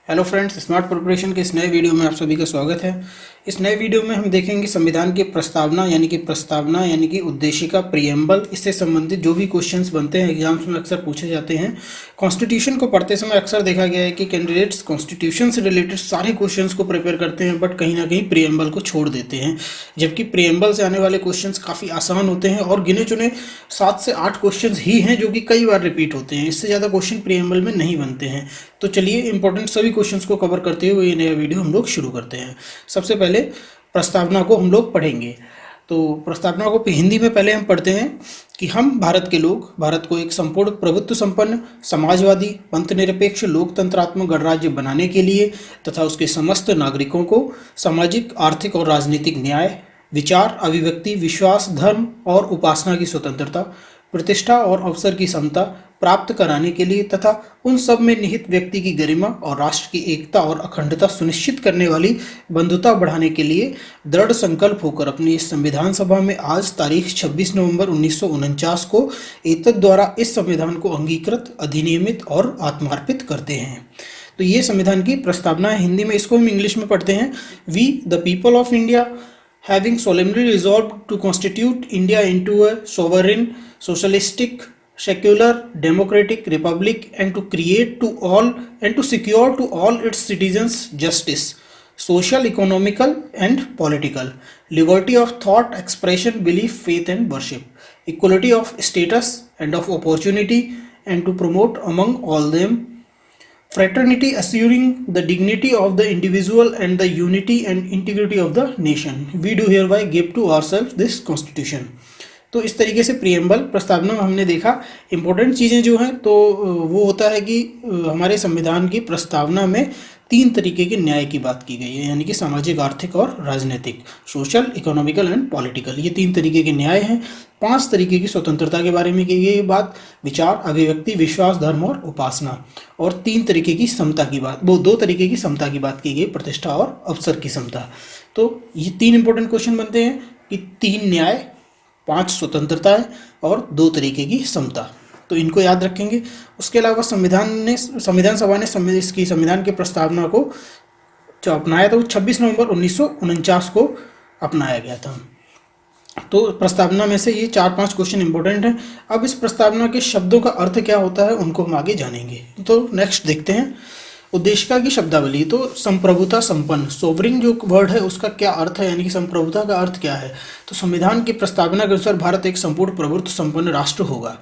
Hello friends, smart preparation के इस नए वीडियो में आप सभी का स्वागत है। इस नए वीडियो में हम देखेंगे संविधान की प्रस्तावना यानी कि उद्देशिका, प्रिएम्बल, इससे संबंधित जो भी क्वेश्चंस बनते हैं एग्जाम्स में अक्सर पूछे जाते हैं। कॉन्स्टिट्यूशन को पढ़ते समय अक्सर देखा गया है कि कैंडिडेट्स कॉन्स्टिट्यूशन से रिलेटेड सारे क्वेश्चंस को प्रिपेयर करते हैं, बट कहीं ना कहीं प्रिएम्बल को छोड़ देते हैं, जबकि प्रिएम्बल से आने वाले क्वेश्चंस काफ़ी आसान होते हैं और गिने चुने 7 से 8 क्वेश्चंस ही हैं जो कि कई बार रिपीट होते हैं। इससे ज़्यादा क्वेश्चन प्रिएम्बल में नहीं बनते हैं। तो चलिए इंपॉर्टेंट सभी क्वेश्चंस को कवर करते हुए ये नया वीडियो हम लोग शुरू करते हैं। सबसे पहले प्रस्तावना को हम लोग पढ़ेंगे। तो प्रस्तावना को हिंदी में पहले हम पढ़ते हैं कि हम भारत के लोग भारत को एक संपूर्ण प्रभुत्व संपन्न, समाजवादी, पंथनिरपेक्ष, लोकतंत्रात्मक गणराज्य बनाने के लिए तथा उसके समस्त नागरिकों को सामाजिक, आर्थिक और राजनीतिक न्याय, विचार, अभिव्यक्ति, विश्वास, धर्म और उपासना की स्वतंत्रता, प्रतिष्ठा और अवसर की समता प्राप्त कराने के लिए तथा उन सब में निहित व्यक्ति की गरिमा और राष्ट्र की एकता और अखंडता सुनिश्चित करने वाली बंधुता बढ़ाने के लिए दृढ़ संकल्प होकर अपनी इस संविधान सभा में आज तारीख 26 नवंबर 1949 को एतद द्वारा इस संविधान को अंगीकृत, अधिनियमित और आत्मार्पित करते हैं। तो ये संविधान की प्रस्तावना है। हिंदी में इसको हम इंग्लिश में पढ़ते हैं। We the people of India having solemnly resolved to constitute India into a sovereign, socialistic, secular, democratic republic and to create to all and to secure to all its citizens justice, social, economical and political, liberty of thought, expression, belief, faith and worship, equality of status and of opportunity, and to promote among all them fraternity, assuring the dignity of the individual and the unity and integrity of the nation. We do hereby give to ourselves this constitution. तो इस तरीके से preamble प्रस्तावना में हमने देखा important चीज़ें जो हैं, तो वो होता है कि हमारे संविधान की प्रस्तावना में 3 तरीके के न्याय की बात की गई है, यानी कि सामाजिक, आर्थिक और राजनीतिक, सोशल, इकोनॉमिकल एंड पॉलिटिकल। ये 3 तरीके के न्याय हैं। 5 तरीके की स्वतंत्रता के बारे में की गई बात, विचार, अभिव्यक्ति, विश्वास, धर्म और उपासना। और 3 तरीके की समता की बात, वो 2 तरीके की समता की बात की गई, प्रतिष्ठा और अवसर की समता। तो ये 3 इंपॉर्टेंट क्वेश्चन बनते हैं कि 3 न्याय, 5 स्वतंत्रता है और 2 तरीके की समता। तो इनको याद रखेंगे। उसके अलावा संविधान सभा ने इसकी संविधान की प्रस्तावना को जो अपनाया था वो 26 नवंबर 1949 को अपनाया गया था। तो प्रस्तावना में से ये 4-5 क्वेश्चन इंपॉर्टेंट हैं। अब इस प्रस्तावना के शब्दों का अर्थ क्या होता है उनको हम आगे जानेंगे। तो नेक्स्ट देखते हैं उद्देशिका की शब्दावली। तो संप्रभुता संपन्न, सोवरिन जो वर्ड है उसका क्या अर्थ है, यानी कि संप्रभुता का अर्थ क्या है। तो संविधान की प्रस्तावना के अनुसार भारत एक संपूर्ण प्रभुत्व संपन्न राष्ट्र होगा।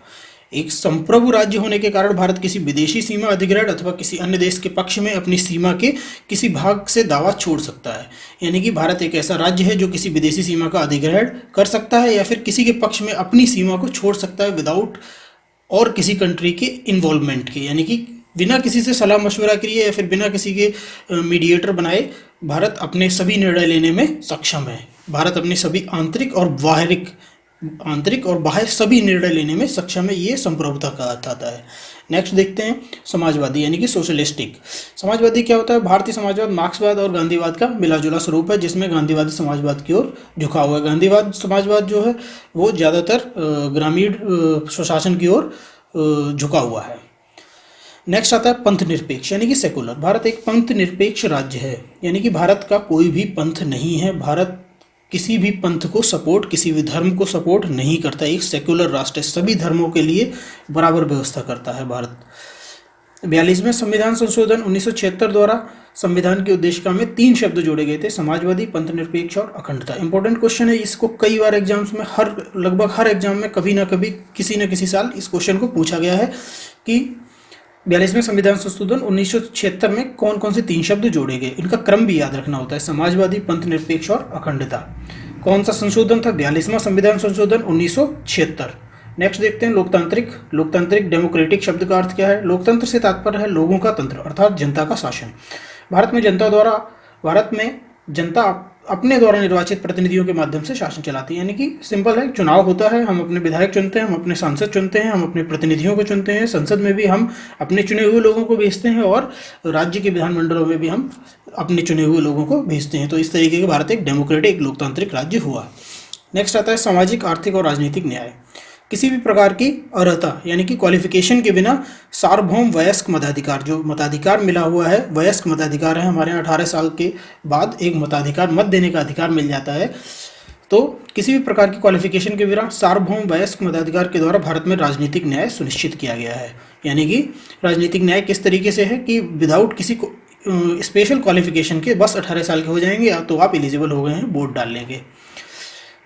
एक संप्रभु राज्य होने के कारण भारत किसी विदेशी सीमा अधिग्रहण अथवा किसी अन्य देश के पक्ष में अपनी सीमा के किसी भाग से दावा छोड़ सकता है। यानी कि भारत एक ऐसा राज्य है जो किसी विदेशी सीमा का अधिग्रहण कर सकता है या फिर किसी के पक्ष में अपनी सीमा को छोड़ सकता है विदाउट और किसी कंट्री के इन्वॉल्वमेंट के, यानी कि बिना किसी से सलाह मशवरा किए या फिर बिना किसी के मीडिएटर बनाए भारत अपने सभी निर्णय लेने में सक्षम है। भारत अपने सभी आंतरिक और बाह्य सभी निर्णय लेने में सक्षम है। ये संप्रभुता का अर्थ आता है। नेक्स्ट देखते हैं समाजवादी यानी कि सोशलिस्टिक। समाजवादी क्या होता है? भारतीय समाजवाद मार्क्सवाद और गांधीवाद का मिलाजुला स्वरूप है, जिसमें गांधीवादी समाजवाद की ओर झुका हुआ है। गांधीवाद समाजवाद जो है वो ज़्यादातर ग्रामीण स्वशासन की ओर झुका हुआ है। नेक्स्ट आता है पंथ निरपेक्ष यानी कि सेकुलर। भारत एक पंथ निरपेक्ष राज्य है, यानी कि भारत का कोई भी पंथ नहीं है। भारत किसी भी पंथ को सपोर्ट, किसी भी धर्म को सपोर्ट नहीं करता। एक सेकुलर राष्ट्र है, सभी धर्मों के लिए बराबर व्यवस्था करता है भारत। 42वें संविधान संशोधन 1976 द्वारा संविधान की उद्देशिका में 3 शब्द जोड़े गए थे, समाजवादी, पंथ निरपेक्ष और अखंडता। इंपॉर्टेंट क्वेश्चन है, इसको कई बार एग्जाम्स में लगभग हर एग्जाम में कभी ना कभी किसी न किसी साल इस क्वेश्चन को पूछा गया है कि 42वें संविधान संशोधन 1976 में कौन कौन से 3 शब्द जोड़े गए। इनका क्रम भी याद रखना होता है, समाजवादी, पंथ निरपेक्ष और अखंडता। कौन सा संशोधन था? 42वां संविधान संशोधन 1976। नेक्स्ट देखते हैं लोकतांत्रिक डेमोक्रेटिक शब्द का अर्थ क्या है? लोकतंत्र से तात्पर्य है लोगों का तंत्र अर्थात जनता का शासन। भारत में जनता अपने द्वारा निर्वाचित प्रतिनिधियों के माध्यम से शासन चलाती है, यानी कि सिंपल है, चुनाव होता है, हम अपने विधायक चुनते हैं, हम अपने सांसद चुनते हैं, हम अपने प्रतिनिधियों को चुनते हैं, संसद में भी हम अपने चुने हुए लोगों को भेजते हैं और राज्य के विधानमंडलों में भी हम अपने चुने हुए लोगों को भेजते हैं। तो इस तरीके का भारत एक डेमोक्रेटिक लोकतांत्रिक राज्य हुआ। नेक्स्ट आता है सामाजिक, आर्थिक और राजनीतिक न्याय। किसी भी प्रकार की अर्हता यानी कि क्वालिफिकेशन के बिना सार्वभौम वयस्क मताधिकार, जो मताधिकार मिला हुआ है, वयस्क मताधिकार है, हमारे यहाँ 18 साल के बाद एक मताधिकार, मत देने का अधिकार मिल जाता है। तो किसी भी प्रकार की क्वालिफिकेशन के बिना सार्वभौम वयस्क मताधिकार के द्वारा भारत में राजनीतिक न्याय सुनिश्चित किया गया है। यानी कि राजनीतिक न्याय किस तरीके से है कि विदाउट किसी को स्पेशल क्वालिफिकेशन के बस 18 साल के हो जाएंगे तो आप एलिजिबल हो गए हैं वोट डालने के।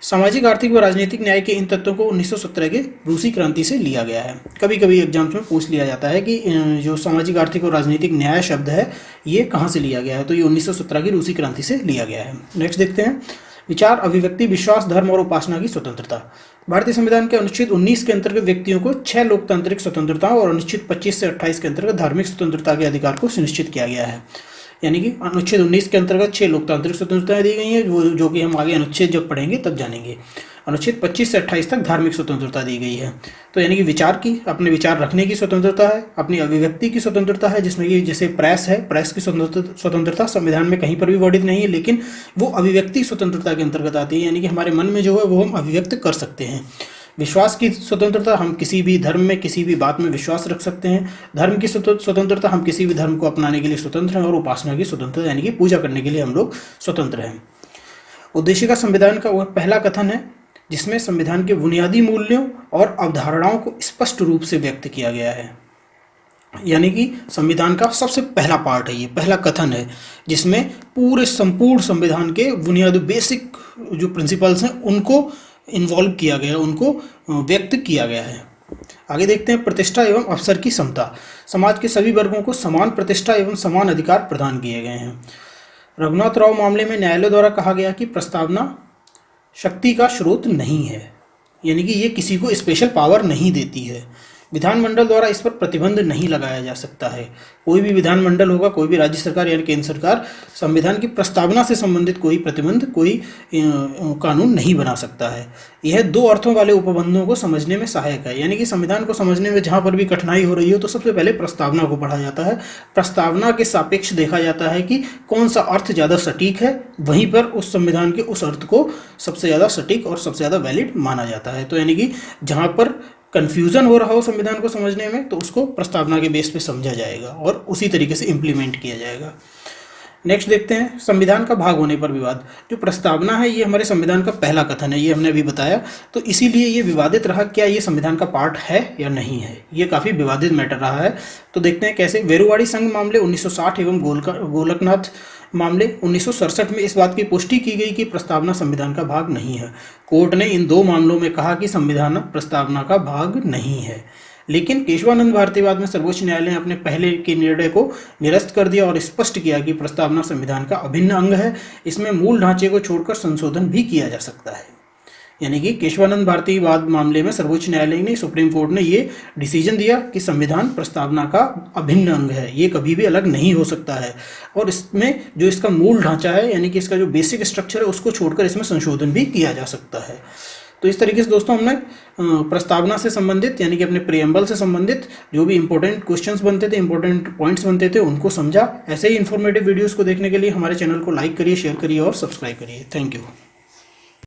सामाजिक, आर्थिक व राजनीतिक न्याय के इन तत्वों को 1917 के रूसी क्रांति से लिया गया है। कभी कभी एग्जाम्स में पूछ लिया जाता है कि जो सामाजिक, आर्थिक और राजनीतिक न्याय शब्द है ये कहाँ से लिया गया है, तो ये 1917 की रूसी क्रांति से लिया गया है। नेक्स्ट देखते हैं, विचार, अभिव्यक्ति, विश्वास, धर्म और उपासना की स्वतंत्रता। भारतीय संविधान के अनुच्छेद 19 के अंतर्गत व्यक्तियों को 6 लोकतांत्रिक स्वतंत्रताओं और अनुच्छेद 25 से 28 के अंतर्गत धार्मिक स्वतंत्रता के अधिकार को सुनिश्चित किया गया है। यानी कि अनुच्छेद 19 के अंतर्गत 6 लोकतांत्रिक स्वतंत्रताएं दी गई हैं, जो कि हम आगे अनुच्छेद जब पढ़ेंगे तब जानेंगे। अनुच्छेद 25 से 28 तक धार्मिक स्वतंत्रता दी गई है। तो यानी कि विचार की, अपने विचार रखने की स्वतंत्रता है, अपनी अभिव्यक्ति की स्वतंत्रता है, जिसमें कि जैसे प्रेस है, प्रेस की स्वतंत्रता संविधान में कहीं पर भी वर्णित नहीं है, लेकिन वो अभिव्यक्ति स्वतंत्रता के अंतर्गत आती है। यानी कि हमारे मन में जो है वो हम अभिव्यक्त कर सकते हैं। विश्वास की स्वतंत्रता, हम किसी भी धर्म में किसी भी बात में विश्वास रख सकते हैं। धर्म की स्वतंत्रता, हम किसी भी धर्म को अपनाने के लिए स्वतंत्र हैं। और उपासना की स्वतंत्रता यानी कि पूजा करने के लिए हम लोग स्वतंत्र हैं। उद्देशिका संविधान का वह पहला कथन है जिसमें संविधान के बुनियादी मूल्यों और अवधारणाओं को स्पष्ट रूप से व्यक्त किया गया है। यानी कि संविधान का सबसे पहला पार्ट है, ये पहला कथन है जिसमें पूरे संपूर्ण संविधान के बुनियादी बेसिक जो प्रिंसिपल्स हैं उनको इन्वॉल्व किया गया है, उनको व्यक्त किया गया है। आगे देखते हैं, प्रतिष्ठा एवं अवसर की समता। समाज के सभी वर्गों को समान प्रतिष्ठा एवं समान अधिकार प्रदान किए गए हैं। रघुनाथ राव मामले में न्यायालय द्वारा कहा गया कि प्रस्तावना शक्ति का स्रोत नहीं है, यानी कि ये किसी को स्पेशल पावर नहीं देती है। विधानमंडल द्वारा इस पर प्रतिबंध नहीं लगाया जा सकता है। कोई भी विधानमंडल होगा, कोई भी राज्य सरकार या केंद्र सरकार संविधान की प्रस्तावना से संबंधित कोई प्रतिबंध, कोई कानून नहीं बना सकता है। यह 2 अर्थों वाले उपबंधों को समझने में सहायक है। यानी कि संविधान को समझने में जहाँ पर भी कठिनाई हो रही हो तो सबसे पहले प्रस्तावना को पढ़ा जाता है। प्रस्तावना के सापेक्ष देखा जाता है कि कौन सा अर्थ ज़्यादा सटीक है, वहीं पर उस संविधान के उस अर्थ को सबसे ज़्यादा सटीक और सबसे ज़्यादा वैलिड माना जाता है। तो यानी कि जहाँ पर कन्फ्यूज़न हो रहा हो संविधान को समझने में तो उसको प्रस्तावना के बेस पे समझा जाएगा और उसी तरीके से इम्प्लीमेंट किया जाएगा। नेक्स्ट देखते हैं, संविधान का भाग होने पर विवाद। जो प्रस्तावना है ये हमारे संविधान का पहला कथन है, ये हमने अभी बताया, तो इसीलिए ये विवादित रहा। क्या ये संविधान का पार्ट है या नहीं है, ये काफ़ी विवादित मैटर रहा है। तो देखते हैं कैसे। वेरुवाड़ी संघ मामले 1960 एवं गोलकनाथ मामले 1967 में इस बात की पुष्टि की गई कि प्रस्तावना संविधान का भाग नहीं है। कोर्ट ने इन 2 मामलों में कहा कि संविधान प्रस्तावना का भाग नहीं है, लेकिन केशवानंद भारतीवाद में सर्वोच्च न्यायालय ने अपने पहले के निर्णय को निरस्त कर दिया और स्पष्ट किया कि प्रस्तावना संविधान का अभिन्न अंग है। इसमें मूल ढांचे को छोड़कर संशोधन भी किया जा सकता है। यानी कि केशवानंद भारतीवाद मामले में सर्वोच्च न्यायालय ने, सुप्रीम कोर्ट ने ये डिसीजन दिया कि संविधान प्रस्तावना का अभिन्न अंग है, ये कभी भी अलग नहीं हो सकता है। और इसमें जो इसका मूल ढांचा है, यानी कि इसका जो बेसिक स्ट्रक्चर है, उसको छोड़कर इसमें संशोधन भी किया जा सकता है। तो इस तरीके से दोस्तों हमने प्रस्तावना से संबंधित यानी कि अपने प्रीएम्बल से संबंधित जो भी इंपॉर्टेंट क्वेश्चंस बनते थे, इंपॉर्टेंट पॉइंट्स बनते थे, उनको समझा। ऐसे ही इन्फॉर्मेटिव वीडियोस को देखने के लिए हमारे चैनल को लाइक करिए, शेयर करिए और सब्सक्राइब करिए। Thank you.